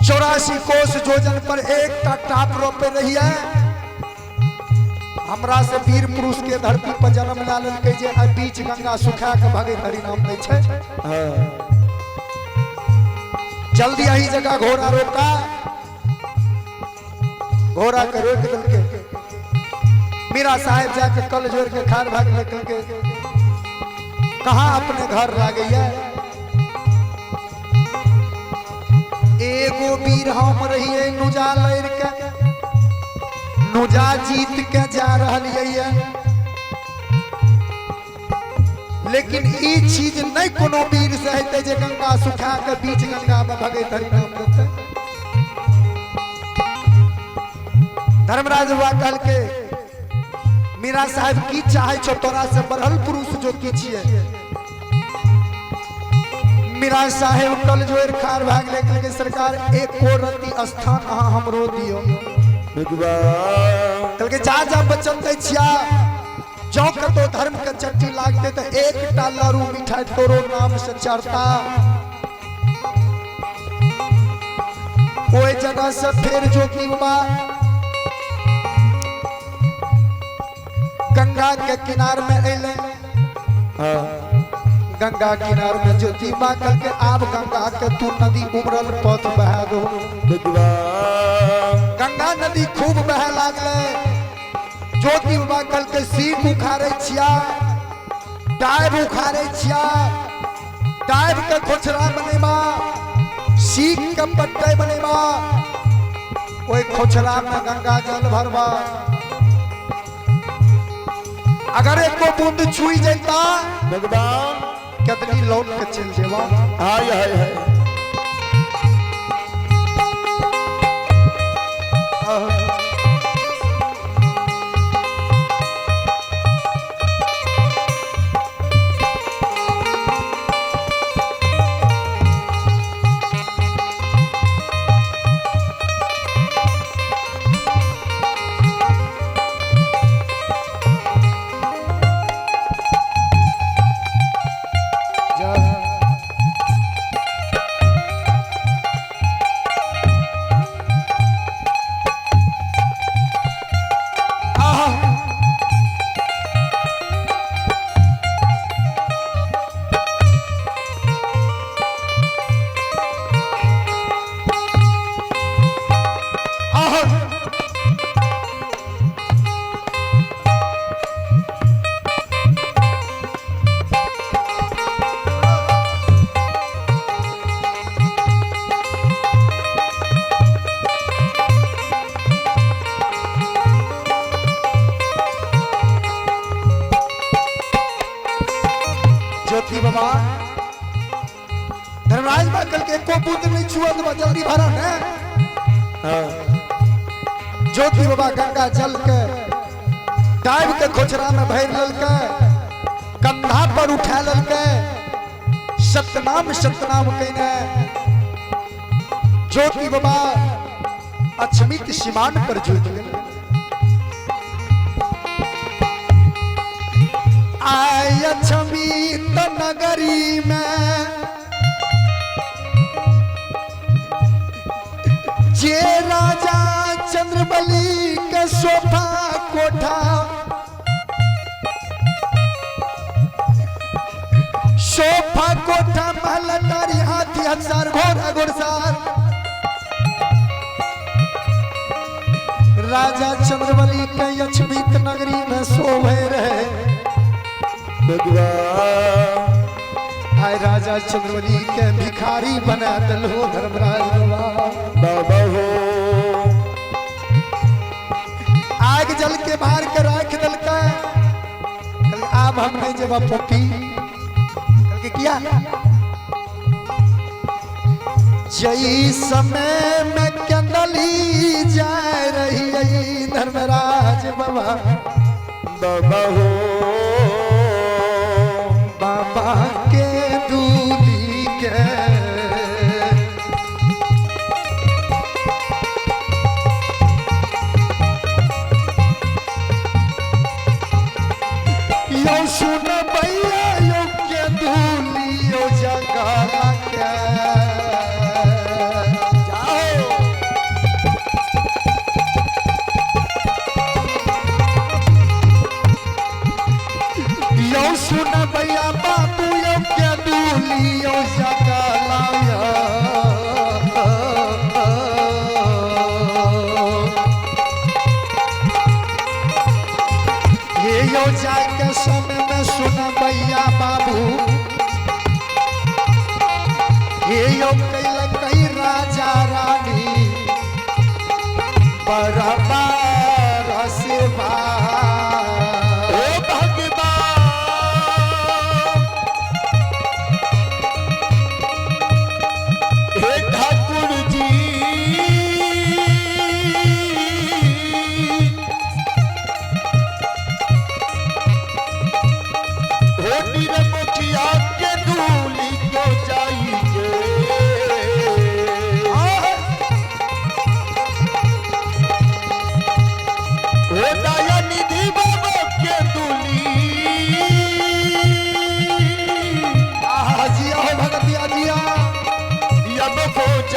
84 कोस जोजन पर एक टाप रोपे रही है। हमरा से वीर पुरुष के धरती पर जन्म ला लेलकै जे आ बीच गंगा सुखा के भगे हरि नाम दै छै। जल्दी यही जगह घोड़ा रोका, घोड़ा के रोक देलकै। मीरा साहेब जाके कल जोड़ के खार भाग लेके कहाँ अपने घर लागैया। एगो वीर हम रहिए नुजा लड़ के, नुजा जीत के जा रही है, लेकिन ई चीज नहीं कोनो वीर से हेते जे गंगा सुखा के बीच गंगा में भगे हरि नाम देते। धर्मराज हुआ कहल के मीरा साहब की चाहे छो तोरा से बढ़ल पुरुष जो की छिए। मीरा साहेब कल जोर खार भाग लेके सरकार एक और रति स्थान अहाँ हमरो दियो। कल के जा बचन दे छिया, जो कतो धर्म के चट्टी लागते तो एक लारू मिठाई तोरो नाम से चढ़ता। ओए जगह से फिर ज्योति बाबा गंगा के किनार में अले। गंगा किनार में ज्योति बा कल के आब गंगा के तू नदी उमरल पथ बहा दो। गंगा नदी खूब बहे लागले। ज्योति बाबा कल के सीख उखाड़े छिया, टाइब उखाड़े छिया, टाइब के खोछरा बनेबा, सीख के पट्टे बनेबा, ओए खोछरा में गंगा जल भरबा। अगर एक को बूंद छुई जाता भगवान कितनी लौट के चल जेवा। हाय हाय हाय बाबा धर्मराज बा कल के एको बूंद नहीं छुआ तो जल्दी भरा है। ज्योति बाबा गंगा जल के टाइम के खोचरा में भर ललके, कंधा पर उठा ललके, सतनाम सतनाम कहने। ज्योति बाबा अछमित सीमान पर जुट गए। आय अछमित नगरी में जे राजा चंद्रबली के सोफा कोठा, सोफा कोठा महल नारी हाथी हजार घोड़ा घुड़सवार। राजा चंद्रबली के अछमित नगरी में शोभे रहे। हाय राजा चंद्रबली के भिखारी बना दलो धर्मराज बाबा हो। आग जल के बाहर के राख दल का आब हम नहीं जेबा पोपी के किया। जई समय में कंदली जा रही धर्मराज बाबा बाबा हो। बाबा के दूली के यो सुन भैया यो के दूली यो जगह के जाओ।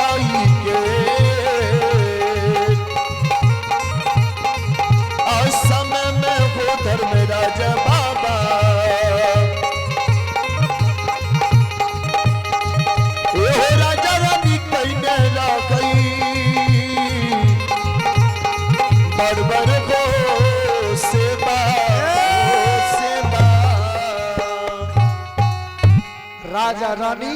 जाई के समय में हो धर्म राजा बाबा ए राजा रानी कहने लगई बरबर को सेवा सेवा राजा रानी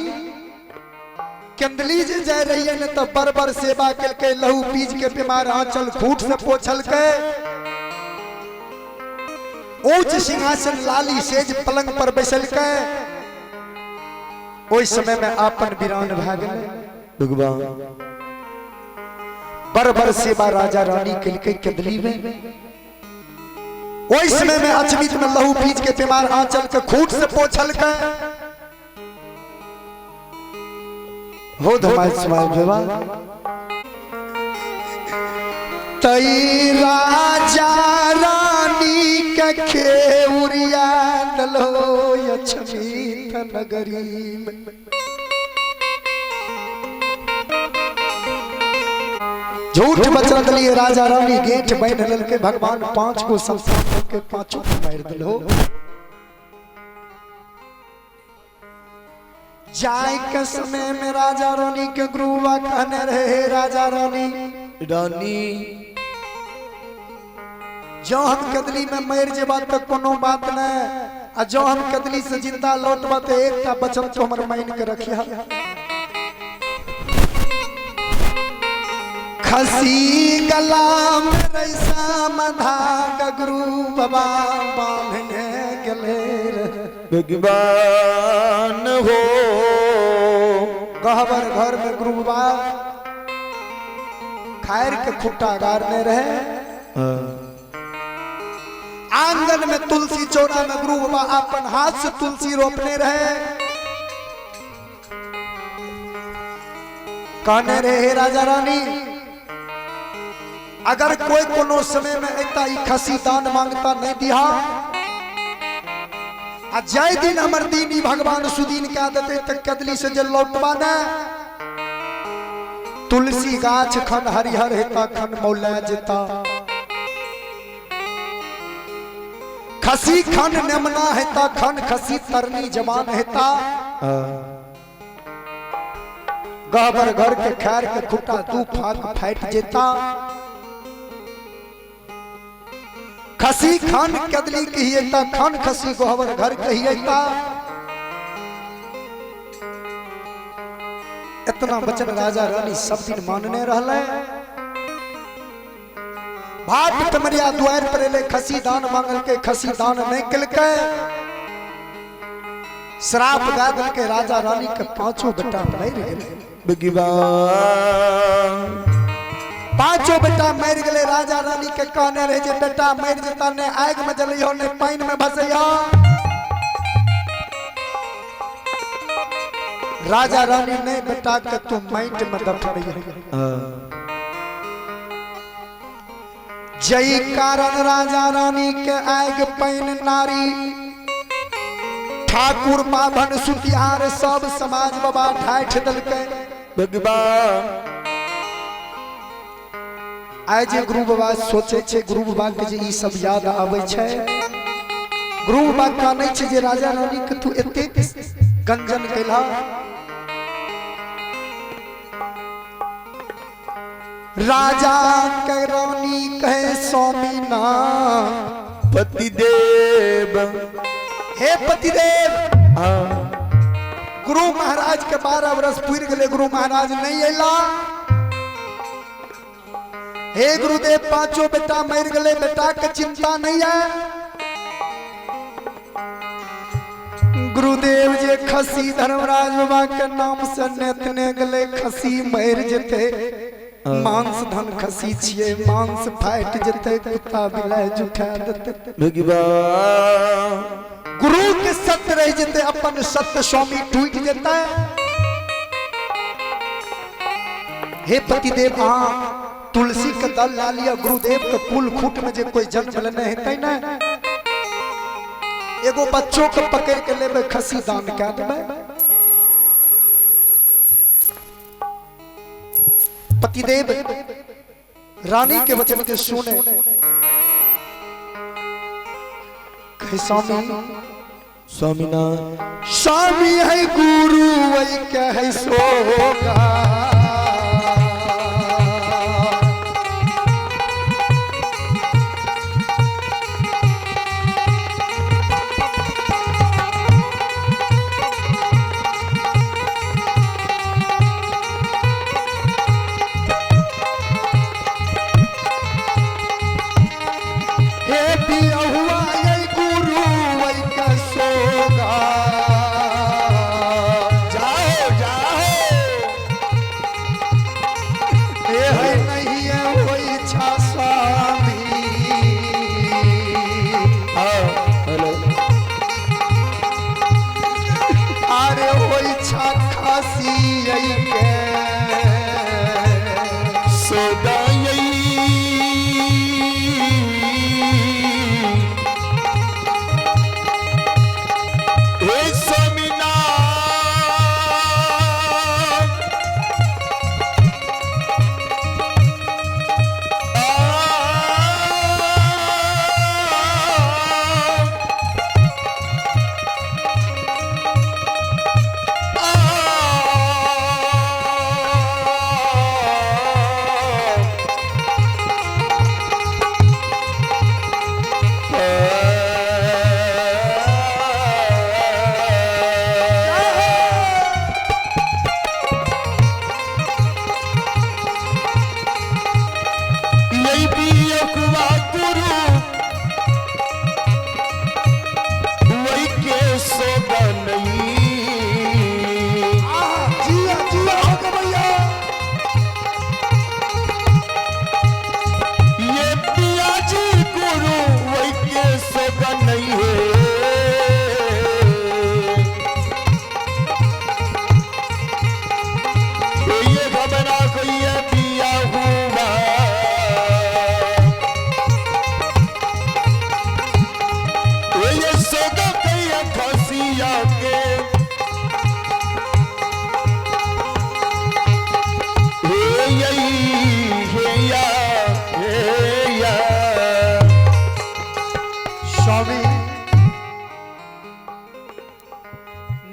कंदली जे जा रही है न तो बरबर सेवा के लहू पीज के बीमार आंचल खूट से पोछल के ऊंच सिंहासन लाली सेज पलंग पर बैसल के ओई समय में आपन वीरान भाग भगवान बरबर सेवा राजा रानी के कंदली में ओई समय में अचमित में लहू पीज के बीमार आंचल के खूट से पोछल के हो धमाल समाज भेवा तई राजा रानी के खेउरिया डलो अछमीत नगरी में झूठ बचन दलिए राजा रानी गेट बन लल के भगवान पांच को संसार के पांचों को मार दिलो जाय के समय में राजा रानी के गुरुवा कहने रहे राजा रानी रानी जो हम कदली में मर जेबा तक कोनो बात न आ जो हम कदली से जिंदा लौटबा तो एकटा बचन तो हमर मान के रखिया खसी गला में रैसा मधा गगरू बाबा बांधने गले भगवान हो गहबर घर में गुरुबा खैर के खुट्टा गारने रहे आंगन में तुलसी चौरा में गुरुबा अपन हाथ से तुलसी रोपने रहे कहने रहे राजा रानी अगर कोई कोनो समय में एकता खसी दान मांगता नहीं दिया आ जय दिन हमर दीनी भगवान सुदीन कह देते तक कदली से जल लौटवा न तुलसी गाछ खन हरिहर हेता खन मौला जेता खसी खन नेमना हेता खन खसी तरनी जवान हेता गहबर घर के खैर के खुटा तू फाक फाट जेता खसी खान कदली कहिएता खान खसी गोहबर घर कहिएता इतना वचन राजा रानी सब दिन मानने रहले भाट तमरिया द्वार पर ले खसी दान मांगल के खसी दान नहीं कल के श्राप गादल के राजा रानी के पांचों बेटा मर गए भगवान पांचों बेटा मर गए राजा रानी के कहने रहे जे बेटा मर जता ने आग में जलियो ने पानी में भसैया राजा रानी ने बेटा के तू माइट में दफनैया जय कारण राजा रानी के आग पैन नारी ठाकुर बाभन सुतिहार सब समाज बाबा ढाठ दल के भगवान आज गुरु बाबा सोचे छे गुरु बाबा के जे ई सब याद आवे छे गुरु बाबा काने छे जे राजा रानी के तू एते गंजन कैला राजा के रानी कहे स्वामी ना पतिदेव हे पतिदेव गुरु महाराज के 12 वर्ष पूर गए गुरु महाराज नहीं अला हे गुरुदेव पांचों बेटा मर गए बेटा के चिंता नहीं है गुरुदेव जे खसी धर्मराज बाबा के नाम से नेतने गले खसी मर जते मांस धन खसी छिए मांस फाट जते कुत्ता बिलाय जुठा देते भगवान गुरु के सत्य रह जते अपन सत्य स्वामी टूट जता हे पतिदेव तुलसी के दल ला लिया गुरुदेव के कुल खूट में जे कोई जन्म लेने हेतै ना एगो बच्चों के पकड़ के लेबे खसी दान कह देबे पतिदेव रानी के वचन के सुने कहे स्वामी स्वामीनाथ स्वामी है गुरु वही कहे सोगा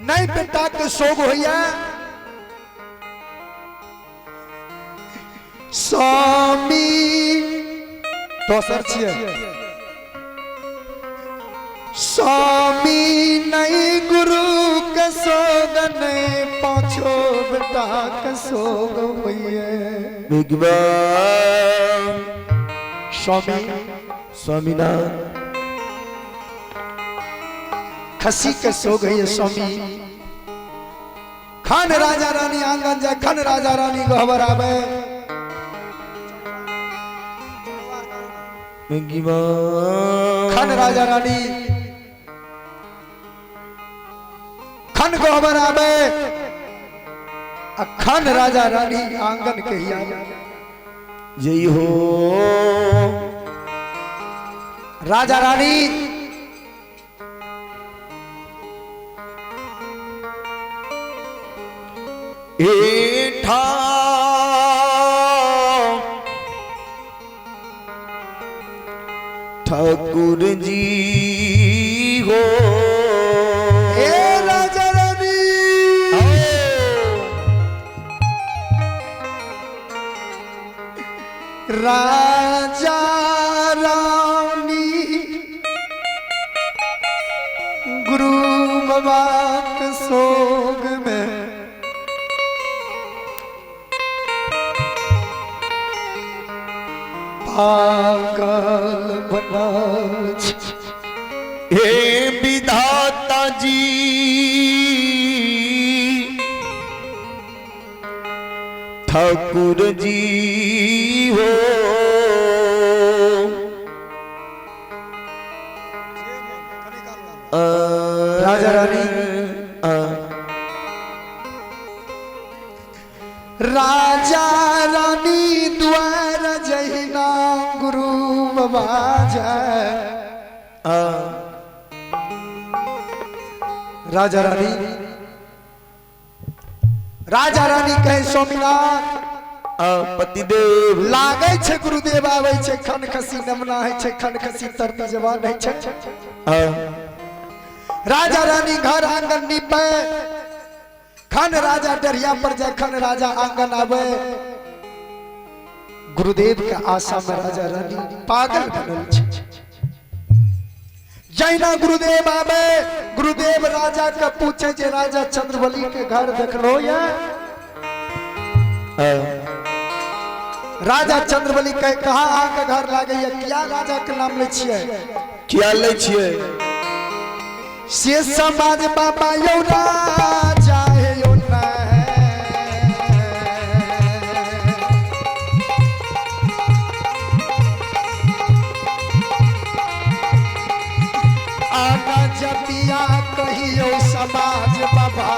नहीं बेटा के सोग होइया स्वामी दोसर छिए स्वामी नहीं गुरु के सोग नहीं पाछो बेटा के सोग होइए भगवान स्वामी स्वामीनाथ खसी के सो गई स्वामी खान राजा रानी आंगन जाए खान राजा रानी को खबर आवे खान राजा रानी खान को खबर आवे खान राजा रानी आंगन के ही आवे जय हो राजा रानी एठा ठाकुर जी हो ए राजा रानी राजा रानी गुरु बाबा के सोग में पागल बना हे विधाता जी ठाकुर जी हो राजा रानी राजा रानी द्वार जहिना गुरु बाबा जाए राजा रानी कहे स्वामीनाथ पतिदेव लागे छे गुरुदेव आवे छे खन खसी नमना है छे खन खसी तरती जवान है छे राजा रानी घर आंगन नीपे खन राजा डरिया पर जाए खन राजा आंगन आवे गुरुदेव के आशा में राजा रानी पागल बनल छे जैना गुरुदेव आवे गुरुदेव राजा के पूछे जे राजा चंद्रबली के घर देखलो या राजा चंद्रबली कहे कहा आके घर लागे या क्या राजा के नाम ले छिए क्या ले छिए से समाज बाबा यौ राजा है यौ ना आना जपिया कहियो समाज बाबा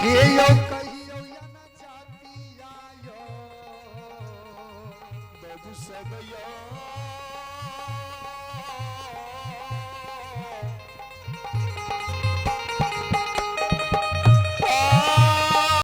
ये यो कहियो या ना जपिया यो बाबू सब